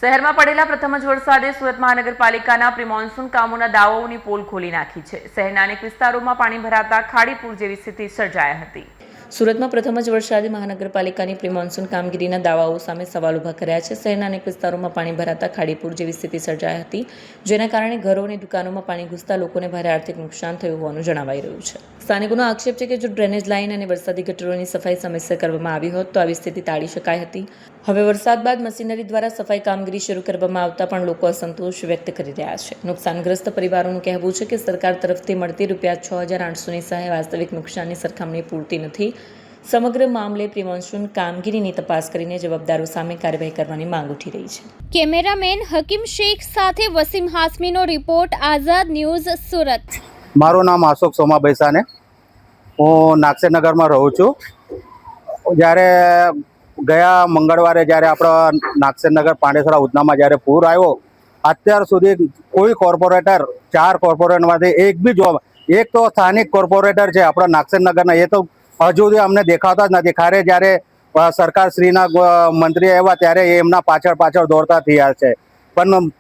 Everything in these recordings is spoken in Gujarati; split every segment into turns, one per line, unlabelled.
શહેરમાં પડેલા પ્રથમ જ વરસાદે સુરત મહાનગરપાલિકાના પ્રી-મોન્સૂન કામોના દાવાઓની પોલ ખોલી નાખી છે। શહેરના અનેક વિસ્તારોમાં પાણી ભરાતા ખાડીપુર જેવી સ્થિતિ સર્જાઈ હતી। સુરતમાં પ્રથમ જ વરસાદે મહાનગરપાલિકાની પ્રી-મોન્સૂન કામગીરીના દાવાઓ સામે સવાલ ઊભા કર્યા છે। શહેરના અનેક વિસ્તારોમાં પાણી ભરાતા ખાડીપુર જેવી સ્થિતિ સર્જાઈ હતી, જેના કારણે ઘરો અને દુકાનોમાં પાણી ઘૂસતા લોકોને ભારે આર્થિક નુકસાન થયું હોવાનું જણાવાઈ રહ્યું છે। સ્થાનિકોનો આક્ષેપ છે કે જો ડ્રેનેજ લાઇન અને વરસાદી ગટરોની સફાઈ સમયસર કરવામાં આવી હોત તો આવી સ્થિતિ ટાળી શકાઈ હતી। હવે વરસાદ બાદ મશીનરી દ્વારા સફાઈ કામગીરી શરૂ કરવામાં આવતા પણ લોકો અસંતોષ વ્યક્ત કરી રહ્યા છે। નુકસાનગ્રસ્ત પરિવારોનું કહેવું છે કે સરકાર તરફથી મળતી ₹6,800ની સહાય વાસ્તવિક નુકસાનની સરખામણી પૂરતી નથી। સમગ્ર મામલે પ્રી-મોન્સૂન કામગીરીની તપાસ કરીને જવાબદારો સામે કાર્યવાહી કરવાની માંગ ઉઠી રહી છે।
કેમેરામેન હકીમ શેખ સાથે વસીમ હાસમીનો રિપોર્ટ, આઝાદ ન્યૂઝ, સુરત।
મારું નામ અશોક સોમા ભૈસાને, હું નાગસેનગરમાં રહું છું। જ્યારે ગયા મંગળવારે જ્યારે આપણા નાગસેનગર પાંડેસરા ઉધનામાં જ્યારે પૂર આવ્યો, અત્યાર સુધી કોઈ કોર્પોરેટર 4 કોર્પોરેટરમાંથી એક તો સ્થાનિક કોર્પોરેટર છે આપણા નાગસેનગરના, એ તો હજુ સુધી અમને દેખાતા જ નથી। ખારે જ્યારે સરકારશ્રીના મંત્રી આવ્યા ત્યારે એમના પાછળ દોડતા થયા છે, પણ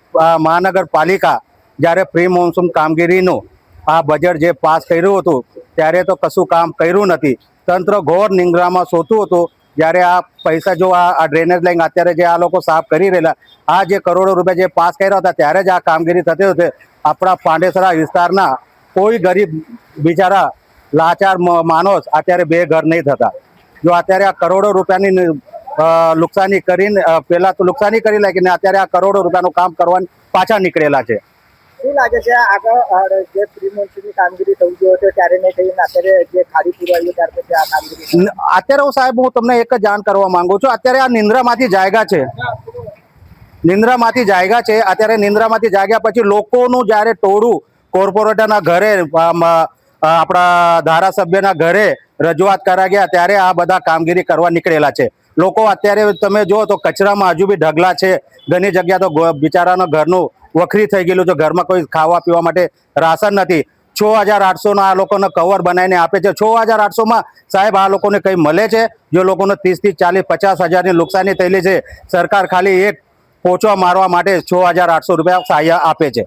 મહાનગરપાલિકા જ્યારે પ્રી મોન્સૂન કામગીરીનું આ બજેટ જે પાસ કર્યું હતું ત્યારે તો કશું કામ કર્યું નથી। તંત્ર ઘોર નિંદ્રામાં સૂતું હતું। જ્યારે આ પૈસા જો આ ડ્રેનેજ લાઈન અત્યારે જે આ લોકો સાફ કરી રહેલા, આ જે કરોડો રૂપિયા જે પાસ કર્યા હતા ત્યારે જ આ કામગીરી થતી હતી। આપણા પાંડેસરા વિસ્તારના કોઈ ગરીબ બિચારા લાચાર માણસ અત્યારે 2 ઘર નહીં થતા। જો અત્યારે આ કરોડો રૂપિયાની નુકસાની કરીને પહેલા તો નુકસાની કરી લાગીને અત્યારે આ કરોડો રૂપિયાનું કામ કરવાનું પાછા નીકળેલા છે।
શું લાગે છે આગળ જે પ્રી મોન્સૂનની કામગીરી થઈ ગયો છે ત્યારે નહીં થઈને અત્યારે જે ખાડી પૂરાવી ત્યાર પછી આ કામગીરી
અત્યારે હું સાહેબ તમને એક જ જાણ કરવા માંગુ છું। અત્યારે આ નિંદ્રામાંથી જાગ્યા છે, અત્યારે નિંદ્રામાંથી જાગ્યા પછી લોકોનું જ્યારે ટોળું કોર્પોરેટરના ઘરે આપણા ધારાસભ્યના ઘરે રજૂઆત કરા ગયા ત્યારે આ બધા કામગીરી કરવા નીકળેલા છે। લોકો અત્યારે તમે જુઓ તો કચરામાં હજુ બી ઢગલા છે। ઘણી જગ્યા તો બિચારાના ઘરનું વખરી થઈ ગયેલું છે, ઘરમાં કોઈ ખાવા પીવા માટે રાશન નથી। 6,800 આ લોકોને કવર બનાવીને આપે છે। 6,800માં સાહેબ આ લોકોને કંઈ મળે છે? જો લોકોને 30 થી 40, 50 હજારની નુકસાની થયેલી છે, સરકાર ખાલી એક પોચો મારવા માટે 6,800 રૂપિયા સહાય આપે છે।